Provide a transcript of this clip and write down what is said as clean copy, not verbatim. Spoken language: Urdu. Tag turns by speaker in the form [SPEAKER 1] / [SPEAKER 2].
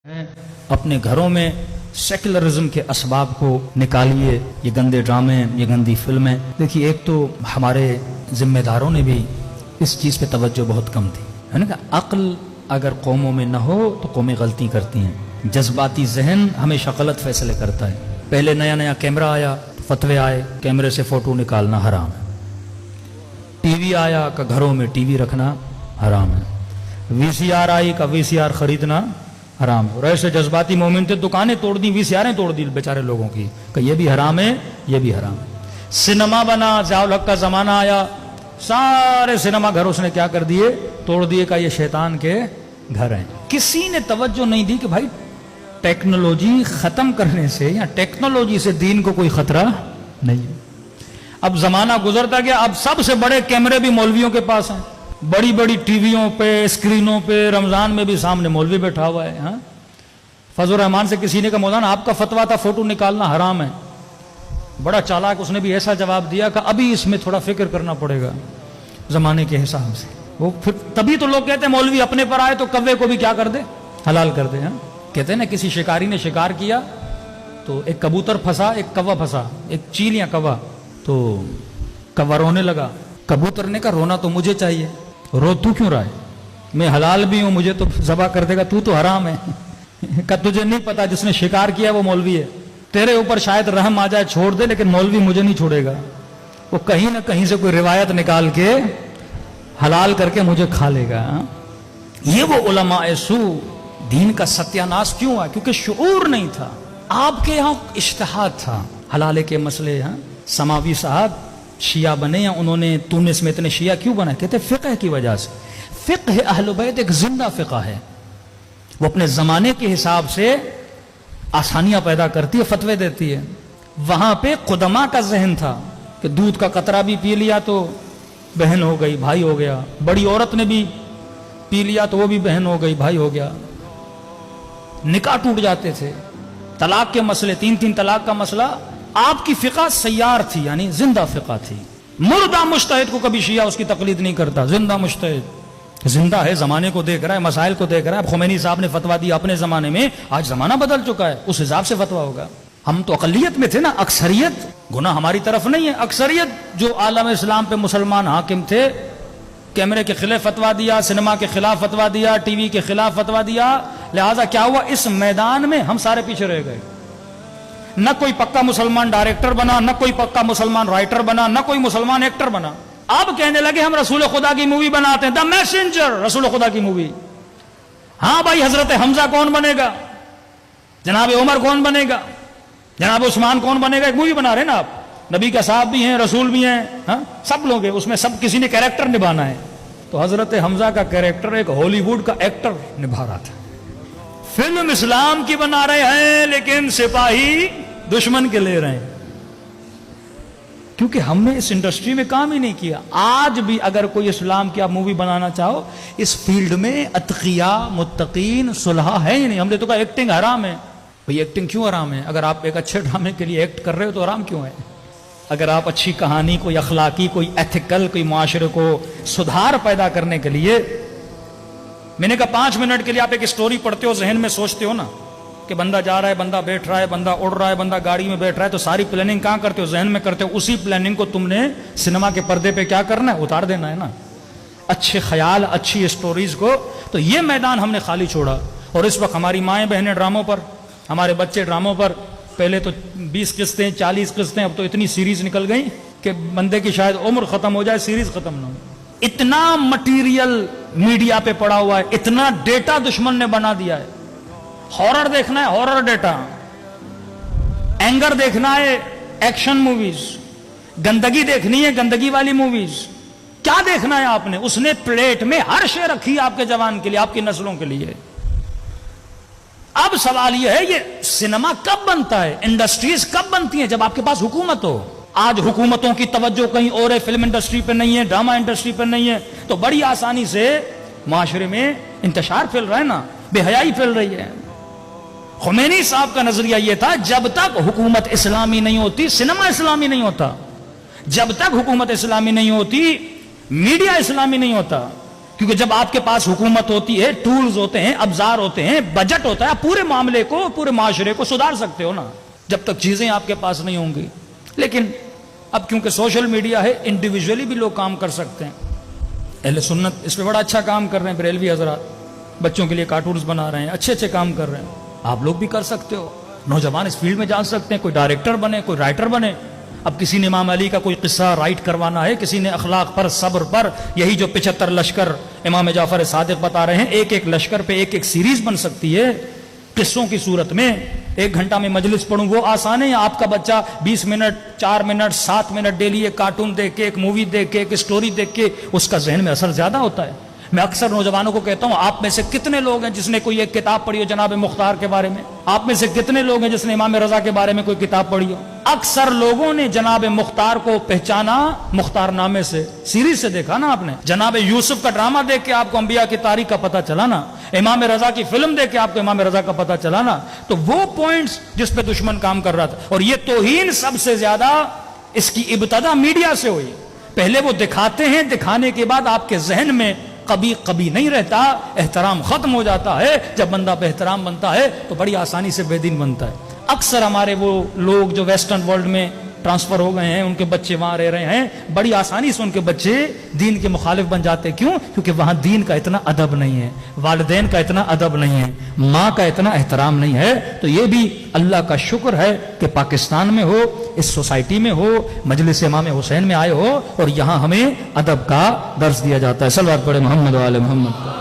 [SPEAKER 1] اپنے گھروں میں سیکولرزم کے اسباب کو نکالیے، یہ گندے ڈرامے، یہ گندی فلمیں۔ دیکھیے، ایک تو ہمارے ذمہ داروں نے بھی اس چیز پہ توجہ بہت کم تھی، ہے نا کہ عقل اگر قوموں میں نہ ہو تو قومیں غلطی کرتی ہیں۔ جذباتی ذہن ہمیشہ غلط فیصلے کرتا ہے۔ پہلے نیا نیا کیمرہ آیا، فتوے آئے کیمرے سے فوٹو نکالنا حرام ہے۔ ٹی وی آیا کہ گھروں میں ٹی وی رکھنا حرام ہے۔ وی سی آر آئی کا وی سی آر خریدنا حرام ہے۔ اور ایسے جذباتی مومن تھے، دکانیں توڑ دی، وی سی آریں توڑ دی بیچارے لوگوں کی کہ یہ بھی حرام ہے، یہ بھی حرام ہے۔ سنیما بنا، ضیاء الحق کا زمانہ آیا، سارے سنیما گھر اس نے کیا کر دیے؟ توڑ دیے کہ یہ شیطان کے گھر ہیں۔ کسی نے توجہ نہیں دی کہ بھائی ٹیکنالوجی ختم کرنے سے یا ٹیکنالوجی سے دین کو کوئی خطرہ نہیں ہے۔ اب زمانہ گزرتا گیا، اب سب سے بڑے کیمرے بھی مولویوں کے پاس ہیں، بڑی بڑی ٹی ویوں پہ، اسکرینوں پہ، رمضان میں بھی سامنے مولوی بیٹھا ہوا ہے۔ ہاں، فضل الرحمان سے کسی نے کہا مولانا آپ کا فتویٰ تھا فوٹو نکالنا حرام ہے، بڑا چالاک اس نے بھی ایسا جواب دیا کہ ابھی اس میں تھوڑا فکر کرنا پڑے گا زمانے کے حساب سے۔ وہ پھر تبھی تو لوگ کہتے ہیں مولوی اپنے پر آئے تو کوے کو بھی کیا کر دے؟ حلال کر دے۔ ہاں، کہتے ہیں نا کسی شکاری نے شکار کیا تو ایک کبوتر پھنسا، ایک کوا پھنسا، ایک چیل یا کوا، تو کوا رونے لگا، کبوتر نے کہا رونا تو مجھے چاہیے، رو تو کیوں رہا ہے؟ میں حلال بھی ہوں، مجھے تو ذبح کر دے گا، تو حرام ہے۔ کہ تجھے نہیں پتا جس نے شکار کیا وہ مولوی ہے، تیرے اوپر شاید رحم آ جائے چھوڑ دے، لیکن مولوی مجھے نہیں چھوڑے گا، وہ کہیں نہ کہیں سے کوئی روایت نکال کے حلال کر کے مجھے کھا لے گا۔ یہ وہ علماء سو دین کا ستیہ ناش کیوں ہے؟ کیونکہ شعور نہیں تھا۔ آپ کے یہاں اجتہاد تھا حلالے کے مسئلے۔ ہاں، سماوی صاحب شیعہ بنے یا انہوں نے تونس میں اتنے شیعہ کیوں بنا؟ کہتے فقہ کی وجہ سے۔ فقہ اہل بیت ایک زندہ فقہ ہے، وہ اپنے زمانے کے حساب سے آسانیاں پیدا کرتی ہے، فتوے دیتی ہے۔ وہاں پہ قدماء کا ذہن تھا کہ دودھ کا قطرہ بھی پی لیا تو بہن ہو گئی، بھائی ہو گیا، بڑی عورت نے بھی پی لیا تو وہ بھی بہن ہو گئی، بھائی ہو گیا۔ نکاح ٹوٹ جاتے تھے، طلاق کے مسئلے، 3 طلاق کا مسئلہ، آپ کی فقہ سیار تھی، یعنی زندہ فقہ تھی۔ مردہ مجتہد کو کبھی شیعہ اس کی تقلید نہیں کرتا، زندہ مجتہد زندہ ہے، زمانے کو دیکھ رہا ہے، مسائل کو دیکھ رہا ہے۔ اب خمینی صاحب نے فتویٰ دیا اپنے زمانے میں، آج زمانہ بدل چکا ہے، اس حساب سے فتویٰ ہوگا۔ ہم تو اقلیت میں تھے نا، اکثریت گناہ ہماری طرف نہیں ہے۔ اکثریت جو عالم اسلام پہ مسلمان حاکم تھے، کیمرے کے خلاف فتویٰ دیا، سنیما کے خلاف فتویٰ دیا، ٹی وی کے خلاف فتویٰ دیا، لہٰذا کیا ہوا؟ اس میدان میں ہم سارے پیچھے رہ گئے۔ نہ کوئی پکا مسلمان ڈائریکٹر بنا، نہ کوئی پکا مسلمان رائٹر بنا، نہ کوئی مسلمان ایکٹر بنا۔ اب کہنے لگے ہم رسول خدا کی مووی بناتے ہیں، دا میسنجر، رسول خدا کی مووی۔ ہاں بھائی، حضرت حمزہ کون بنے گا؟ جناب عمر کون بنے گا؟ جناب عثمان کون بنے گا؟ ایک مووی بنا رہے نا آپ، نبی کا صاحب بھی ہیں، رسول بھی ہیں، ہاں سب لوگ ہیں، اس میں سب کسی نے کیریکٹر نبھانا ہے۔ تو حضرت حمزہ کا کیریکٹر ایک ہالی ووڈ کا ایکٹر نبھا رہا تھا۔ فلم اسلام کی بنا رہے ہیں لیکن سپاہی دشمن کے لے رہے ہیں، کیونکہ ہم نے اس انڈسٹری میں کام ہی نہیں کیا۔ آج بھی اگر کوئی اسلام کی آپ مووی بنانا چاہو، اس فیلڈ میں اتقیاء، متقین، صلحاء ہے ہی نہیں۔ ہم نے تو کہا ایکٹنگ حرام ہے۔ بھئی ایکٹنگ کیوں حرام ہے؟ اگر آپ ایک اچھے ڈرامے کے لیے ایکٹ کر رہے ہو تو حرام کیوں ہے؟ اگر آپ اچھی کہانی، کوئی اخلاقی، کوئی ایتھیکل، کوئی معاشرے کو سدھار پیدا کرنے کے لیے، میں نے کہا 5 منٹ کے لیے آپ ایک سٹوری پڑھتے ہو، ذہن میں سوچتے ہو نا کہ بندہ جا رہا ہے، بندہ بیٹھ رہا ہے، بندہ اڑ رہا ہے، بندہ گاڑی میں بیٹھ رہا ہے، تو ساری پلاننگ کہاں کرتے ہو؟ ذہن میں کرتے ہو۔ اسی پلاننگ کو تم نے سنیما کے پردے پہ کیا کرنا ہے؟ اتار دینا ہے نا، اچھے خیال، اچھی سٹوریز کو۔ تو یہ میدان ہم نے خالی چھوڑا، اور اس وقت ہماری مائیں بہنیں ڈراموں پر، ہمارے بچے ڈراموں پر، پہلے تو 20 قسطیں، 40 قسطیں، اب تو اتنی سیریز نکل گئی کہ بندے کی شاید عمر ختم ہو جائے، سیریز ختم نہ ہو۔ اتنا مٹیریل میڈیا پہ پڑا ہوا ہے، اتنا ڈیٹا دشمن نے بنا دیا ہے۔ ہارر دیکھنا ہے، ہارر ڈیٹا، اینگر دیکھنا ہے، ایکشن موویز، گندگی دیکھنی ہے، گندگی والی موویز۔ کیا دیکھنا ہے آپ نے؟ اس نے پلیٹ میں ہر شے رکھی آپ کے جوان کے لیے، آپ کی نسلوں کے لیے۔ اب سوال یہ ہے، یہ سنیما کب بنتا ہے، انڈسٹریز کب بنتی ہیں؟ جب آپ کے پاس حکومت ہو۔ آج حکومتوں کی توجہ کہیں اور ہے، فلم انڈسٹری پہ نہیں ہے، ڈرامہ انڈسٹری پہ نہیں ہے، تو بڑی آسانی سے معاشرے میں انتشار پھیل رہا ہے نا، بے حیائی پھیل رہی ہے۔ خمینی صاحب کا نظریہ یہ تھا، جب تک حکومت اسلامی نہیں ہوتی سنیما اسلامی نہیں ہوتا، جب تک حکومت اسلامی نہیں ہوتی میڈیا اسلامی نہیں ہوتا، کیونکہ جب آپ کے پاس حکومت ہوتی ہے، ٹولز ہوتے ہیں، ابزار ہوتے ہیں، بجٹ ہوتا ہے، آپ پورے معاملے کو، پورے معاشرے کو سدھار سکتے ہو نا، جب تک چیزیں آپ کے پاس نہیں ہوں گی۔ لیکن اب کیونکہ سوشل میڈیا ہے، انڈیویجولی بھی لوگ کام کر سکتے ہیں۔ اہل سنت اس پہ بڑا اچھا کام کر رہے ہیں، بریلوی حضرات بچوں کے لیے کارٹونز بنا رہے ہیں، اچھے اچھے کام کر رہے ہیں، آپ لوگ بھی کر سکتے ہو، نوجوان اس فیلڈ میں جا سکتے ہیں، کوئی ڈائریکٹر بنے، کوئی رائٹر بنے۔ اب کسی نے امام علی کا کوئی قصہ رائٹ کروانا ہے، کسی نے اخلاق پر، صبر پر، یہی جو 75 لشکر امام جعفر صادق بتا رہے ہیں، ایک ایک لشکر پہ ایک ایک سیریز بن سکتی ہے قصوں کی صورت میں۔ 1 گھنٹہ میں مجلس پڑھوں وہ آسان ہے، یا آپ کا بچہ 20 منٹ، 4 منٹ، 7 منٹ ڈیلی ایک کارٹون دیکھ کے، ایک مووی دیکھ کے، ایک سٹوری دیکھ کے اس کا ذہن میں اثر زیادہ ہوتا ہے۔ میں اکثر نوجوانوں کو کہتا ہوں، آپ میں سے کتنے لوگ ہیں جس نے کوئی ایک کتاب پڑھی ہو جناب مختار کے بارے میں؟ آپ میں سے کتنے لوگ ہیں جس نے امام رضا کے بارے میں کوئی کتاب پڑھی ہو؟ اکثر لوگوں نے جناب مختار کو پہچانا مختار نامے سے، سیریز سے دیکھا نا آپ نے۔ جناب یوسف کا ڈرامہ دیکھ کے آپ کو انبیاء کی تاریخ کا پتہ چلا نا، امام رضا کی فلم دیکھ کے آپ کو امام رضا کا پتہ چلا نا۔ تو وہ پوائنٹس جس پہ دشمن کام کر رہا تھا، اور یہ توہین سب سے زیادہ اس کی ابتدا میڈیا سے ہوئی۔ پہلے وہ دکھاتے ہیں، دکھانے کے بعد آپ کے ذہن میں کبھی کبھی نہیں رہتا، احترام ختم ہو جاتا ہے۔ جب بندہ بے احترام بنتا ہے تو بڑی آسانی سے بے دین بنتا ہے۔ اکثر ہمارے وہ لوگ جو ویسٹرن ورلڈ میں ٹرانسفر ہو گئے ہیں، ان کے بچے وہاں رہ رہے ہیں، بڑی آسانی سے ان کے بچے دین کے مخالف بن جاتے ہیں۔ کیوں؟ کیونکہ وہاں دین کا اتنا ادب نہیں ہے، والدین کا اتنا ادب نہیں ہے، ماں کا اتنا احترام نہیں ہے۔ تو یہ بھی اللہ کا شکر ہے کہ پاکستان میں ہو، اس سوسائٹی میں ہو، مجلس امام حسین میں آئے ہو، اور یہاں ہمیں ادب کا درس دیا جاتا ہے۔ صلوات پڑھے محمد و آل محمد۔